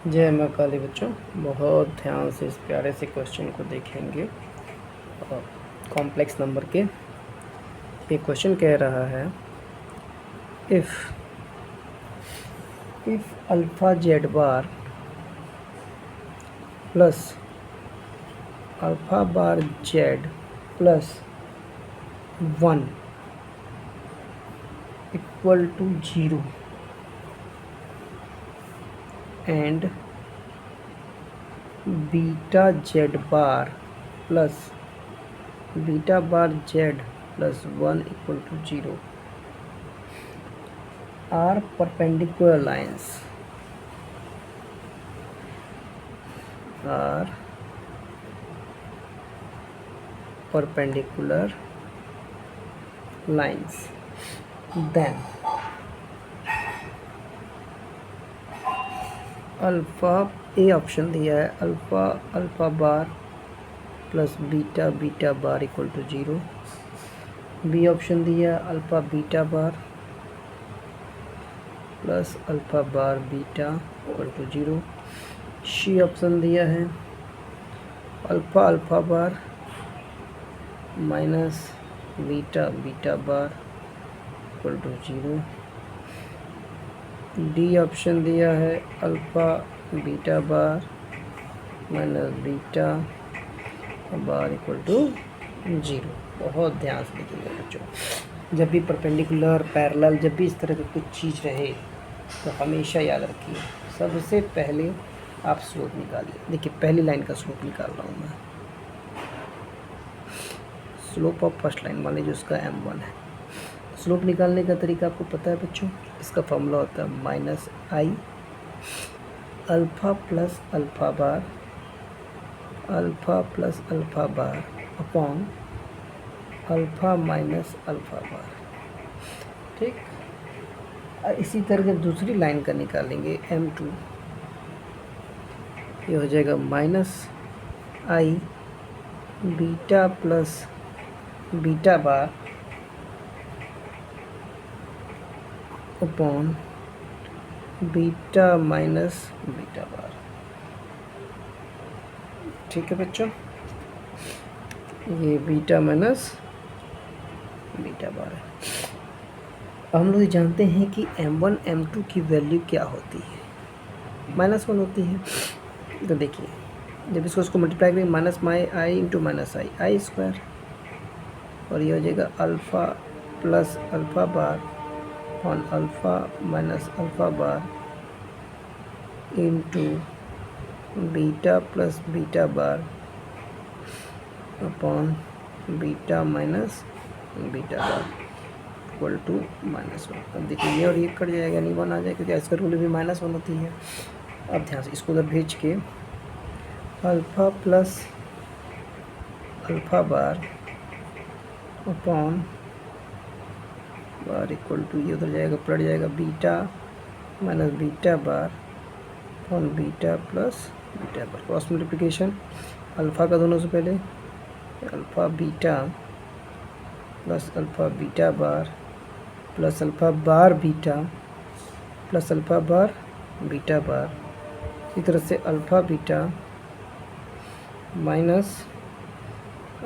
जय माँ काली बच्चों, बहुत ध्यान से इस प्यारे से क्वेश्चन को देखेंगे। कॉम्प्लेक्स नंबर के ये क्वेश्चन कह रहा है if alpha z bar plus alpha bar z plus 1 equal to 0 and beta z bar plus beta bar z plus 1 equal to 0 are perpendicular lines then alpha A option दिया है alpha bar plus beta beta bar equal to 0। B option दिया है alpha beta bar plus alpha bar beta equal to 0। C option दिया है alpha bar minus beta beta bar equal to 0। D option दिया है alpha beta bar minus beta bar equal to 0। बहुत ध्यान से देखिएगा बच्चों, जब भी परपेंडिकुलर पैरेलल जब भी इस तरह की कुछ चीज़ रहे तो हमेशा याद रखिए सबसे पहले आप स्लोप निकालिए। देखिए पहली लाइन का स्लोप निकाल रहा हूँ मैं, स्लोप ऑफ फर्स्ट लाइन मान लीजिए उसका m1 है। स्लोप निकालने का तरीका आपको पता है बच्चों, इसका फॉर्मूला होता है minus i alpha plus alpha plus alpha bar upon alpha minus alpha bar. ठीक, और इसी तरह दूसरी लाइन का निकालेंगे m2, ये हो जाएगा minus i beta plus beta bar upon beta minus beta bar. ठीक है बच्चों, ये बीटा माइनस बीटा बार है। अब हम लोग जानते हैं कि m1 m2 की वैल्यू क्या होती है, -1 होती है। तो देखिए जब इसको मल्टीप्लाई करेंगे minus i into minus i square, और ये हो जाएगा alpha plus alpha bar upon alpha minus alpha bar into beta plus beta bar upon beta minus beta bar equal to -1। अब देखिए ये और ये कट जाएगा, नहीं 1 आ जाएगा क्योंकि इसका रूल भी -1 होती है। अब ध्यान से इसको उधर भेज के alpha plus alpha bar upon bar equal to ये उधर जाएगा पलट जाएगा beta minus beta bar upon beta plus beta bar. Cross multiplication alpha का दोनों से पहले alpha beta plus alpha beta bar plus alpha bar beta plus alpha bar beta bar. इसी तरह से alpha beta minus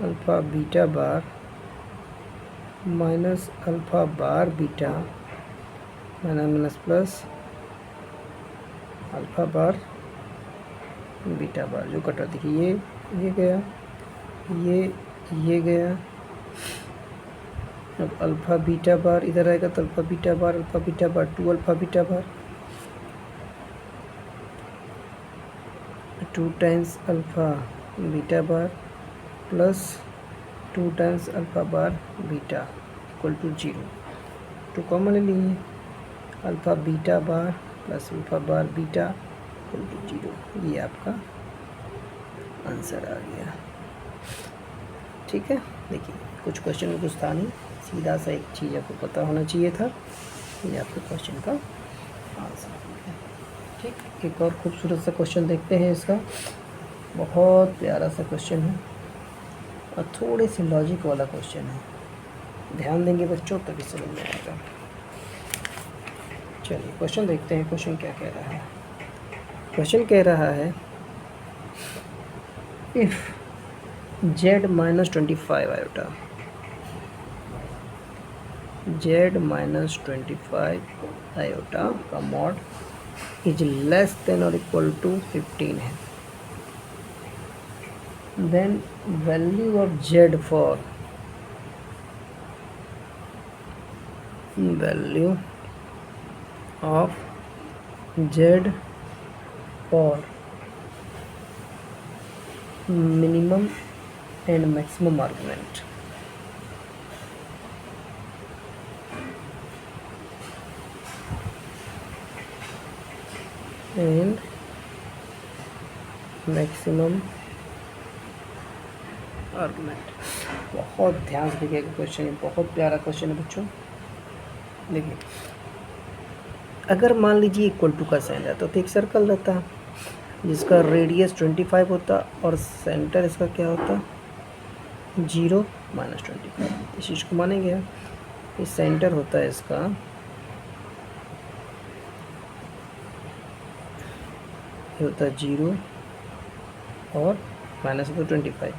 alpha beta bar minus alpha bar beta minus plus alpha bar beta bar जो कटा। देखिए ये गया ये गया। अब अल्फ़ा बीटा बार इधर आएगा तो alpha beta bar 2 alpha beta bar 2 times alpha beta bar plus 2 times alpha bar beta equal to 0। 2 common ले लीजिए, alpha beta bar plus alpha bar beta equal to 0। ये आपका आंसर आ गया। ठीक है, देखिए कुछ क्वेश्चन में कुछ था नहीं, सीधा सा एक चीज़ आपको पता होना चाहिए था, ये आपके क्वेश्चन का आंसर है। ठीक, एक और खूबसूरत सा क्वेश्चन देखते हैं इसका। बहुत प्यारा सा क्वेश्चन है और थोड़े से लॉजिक वाला क्वेश्चन है, ध्यान देंगे बच्चों तभी समझ में आएगा। चलिए क्वेश्चन देखते हैं, क्वेश्चन क्या कह रहा है। क्वेश्चन कह रहा है if z minus 25 iota, z minus 25 iota का मॉड इज लेस देन और इक्वल टू 15 है, then value of z for value of z for minimum and maximum argument. And maximum argument. बहुत ध्यान से देखिएगा क्वेश्चन, बहुत प्यारा क्वेश्चन है बच्चों। देखिए, अगर मान लीजिए इक्वल टू का साइन रहता तो एक सर्कल रहता जिसका रेडियस 25 होता और सेंटर इसका क्या होता 0 माइनस 25। इस चीज़ को मानेंगे, ये सेंटर होता है इसका ये होता है 0 और माइनस होता 25,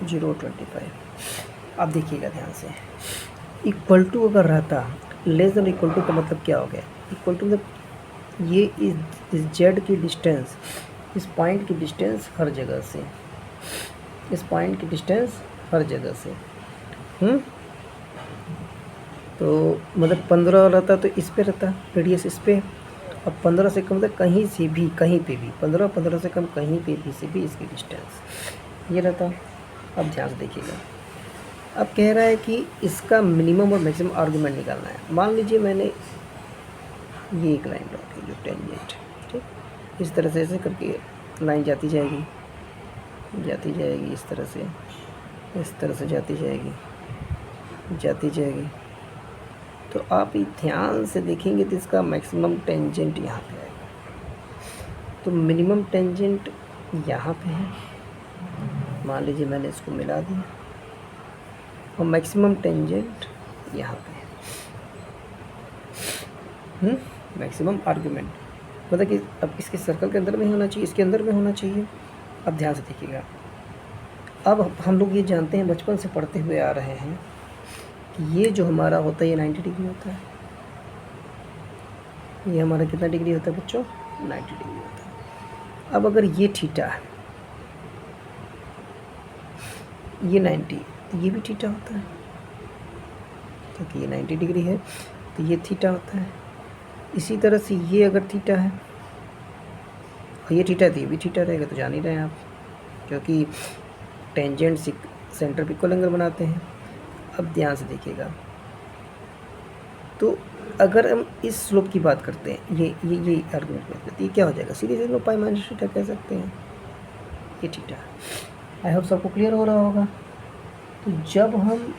0 25। अब देखिएगा ध्यान से, इक्वल टू अगर रहता, लेस देन इक्वल टू का मतलब क्या हो गया, इक्वल टू मतलब ये इस जेड की डिस्टेंस, इस पॉइंट की डिस्टेंस हर जगह से, इस पॉइंट की डिस्टेंस हर जगह से तो मतलब 15 रहता तो इस पे रहता रेडियस इस पे, अब 15 से कम मतलब कहीं से भी, कहीं पे भी 15 से कम कहीं पे भी से भी इसकी डिस्टेंस ये रहता। अब ध्यान से देखिएगा, अब कह रहा है कि इसका मिनिमम और मैक्सिमम आर्गुमेंट निकालना है। मान लीजिए मैंने ये एक लाइन ड्रॉ की जो टेंजेंट, ठीक, इस तरह से ऐसे करके लाइन जाती जाएगी इस तरह से, इस तरह से जाती जाएगी। तो आप ये ध्यान से देखेंगे तो इसका मैक्सिमम टेंजेंट यहाँ पे आएगा, तो मिनिमम टेंजेंट यहाँ पे है, मान लीजिए मैंने इसको मिला दिया, और मैक्सिमम टेंजेंट यहाँ पे है। मैक्सिमम आर्गुमेंट मतलब कि अब इसके सर्कल के अंदर में होना चाहिए, इसके अंदर में होना चाहिए। अब ध्यान से देखिएगा, अब हम लोग ये जानते हैं, बचपन से पढ़ते हुए आ रहे हैं कि ये जो हमारा होता है ये 90 डिग्री होता है। ये हमारा कितना डिग्री होता है बच्चों, 90 डिग्री होता है। अब अगर ये थीटा है, ये 90, तो ये भी थीटा होता है, क्योंकि ये 90 डिग्री है तो ये थीटा होता है। इसी तरह से ये अगर थीटा है और ये थीटा है तो ये भी थीटा रहेगा, तो जान ही रहे हैं आप, क्योंकि टेंजेंट सेंटर पे इक्वल एंगल बनाते हैं। अब ध्यान से देखिएगा, तो अगर हम इस स्लोप की बात करते हैं, ये आर्गुमेंट की बात करते हैं, ये क्या हो जाएगा, सीधे सीधे पाई माइनस थीटा कह सकते हैं, ये थीटा। आई होप सबको क्लियर हो रहा होगा। तो जब हम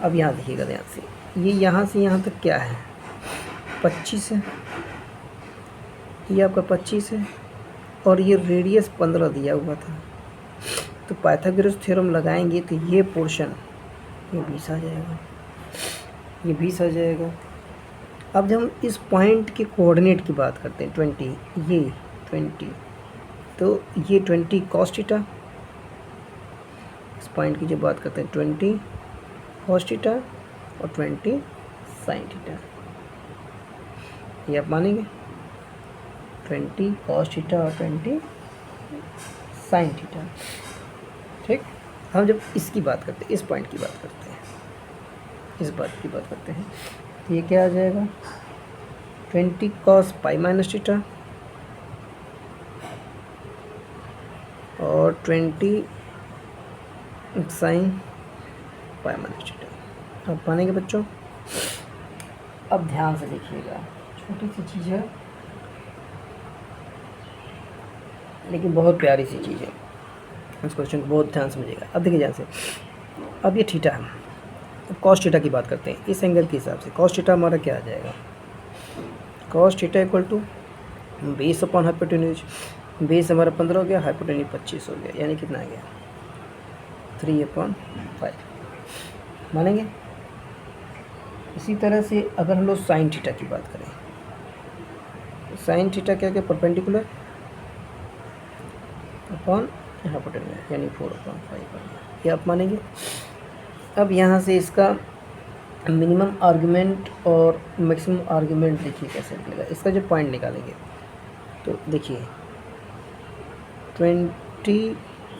अब यहाँ देखिएगा ध्यान से, ये यहाँ से यहाँ तक क्या है 25 है, ये आपका 25 है, और ये रेडियस 15 दिया हुआ था। तो पाइथागोरस थ्योरम लगाएंगे तो ये पोर्शन ये 20 आ जाएगा, ये 20 आ जाएगा। अब जब हम इस पॉइंट के कोऑर्डिनेट की बात करते हैं 20, ये 20, तो ये 20 cos थीटा, इस पॉइंट की जो बात करते हैं 20 cos थीटा और 20 sin थीटा, ये आप मानेंगे 20 cos थीटा और 20 sin थीटा, ठीक। हम जब इसकी बात करते हैं, इस पॉइंट की बात करते हैं, इस बात की बात करते हैं, तो ये क्या आ जाएगा 20 cos पाई माइनस थीटा और 20 sin पाई माइनस थीटा। अब मानेंगे बच्चों। अब ध्यान से देखिएगा, छोटी सी चीज़ है लेकिन बहुत प्यारी सी चीज़ है, इस क्वेश्चन को बहुत ध्यान समझिएगा। अब देखिए ध्यान से, अब ये थीटा है, अब cos थीटा की बात करते हैं इस एंगल के हिसाब से। cos थीटा हमारा क्या आ जाएगा, cos theta equal to base upon hypotenuse, base हमारा 15 हो गया, हाइपोटेन्यूज 25 हो गया, यानी कितना आ गया 3/5, मानेंगे। इसी तरह से अगर हम लोग साइन थीटा की बात करें, साइन थीटा क्या क्या परपेंडिकुलर अपॉन हाइपोटेन्यूज यानी 4/5 ये आप मानेंगे। अब यहाँ से इसका मिनिमम आर्गुमेंट और मैक्सिमम आर्गुमेंट देखिए कैसे निकलेगा। इसका जो पॉइंट निकालेंगे तो देखिए 20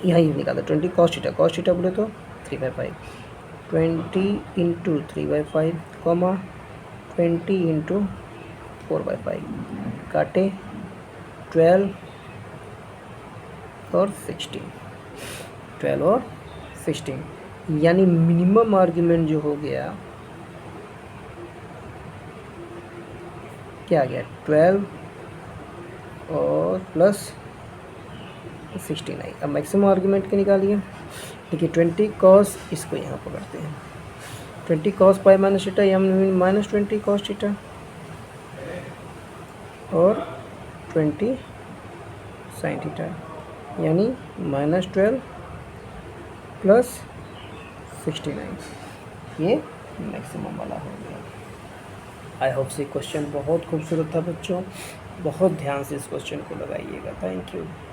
यही निकाला 20 कॉस थीटा बोले तो 3/5 20 इंटू 3/5 कॉमा 20 इंटू 4/5 काटे 12 और 16 यानी मिनिमम आर्गुमेंट जो हो गया क्या आ गया 12 और प्लस 16 आई। अब मैक्सिमम आर्गुमेंट के निकालिए। देखिए 20 कॉस इसको यहाँ पकड़ते हैं 20 कॉस पाई माइनस थीटा या माइनस 20 कॉस थीटा और 20 साइन थीटा यानी -12 प्लस 69 ये मैक्सिमम वाला हो गया। आई होप से क्वेश्चन बहुत खूबसूरत था बच्चों, बहुत ध्यान से इस क्वेश्चन को लगाइएगा। Thank you.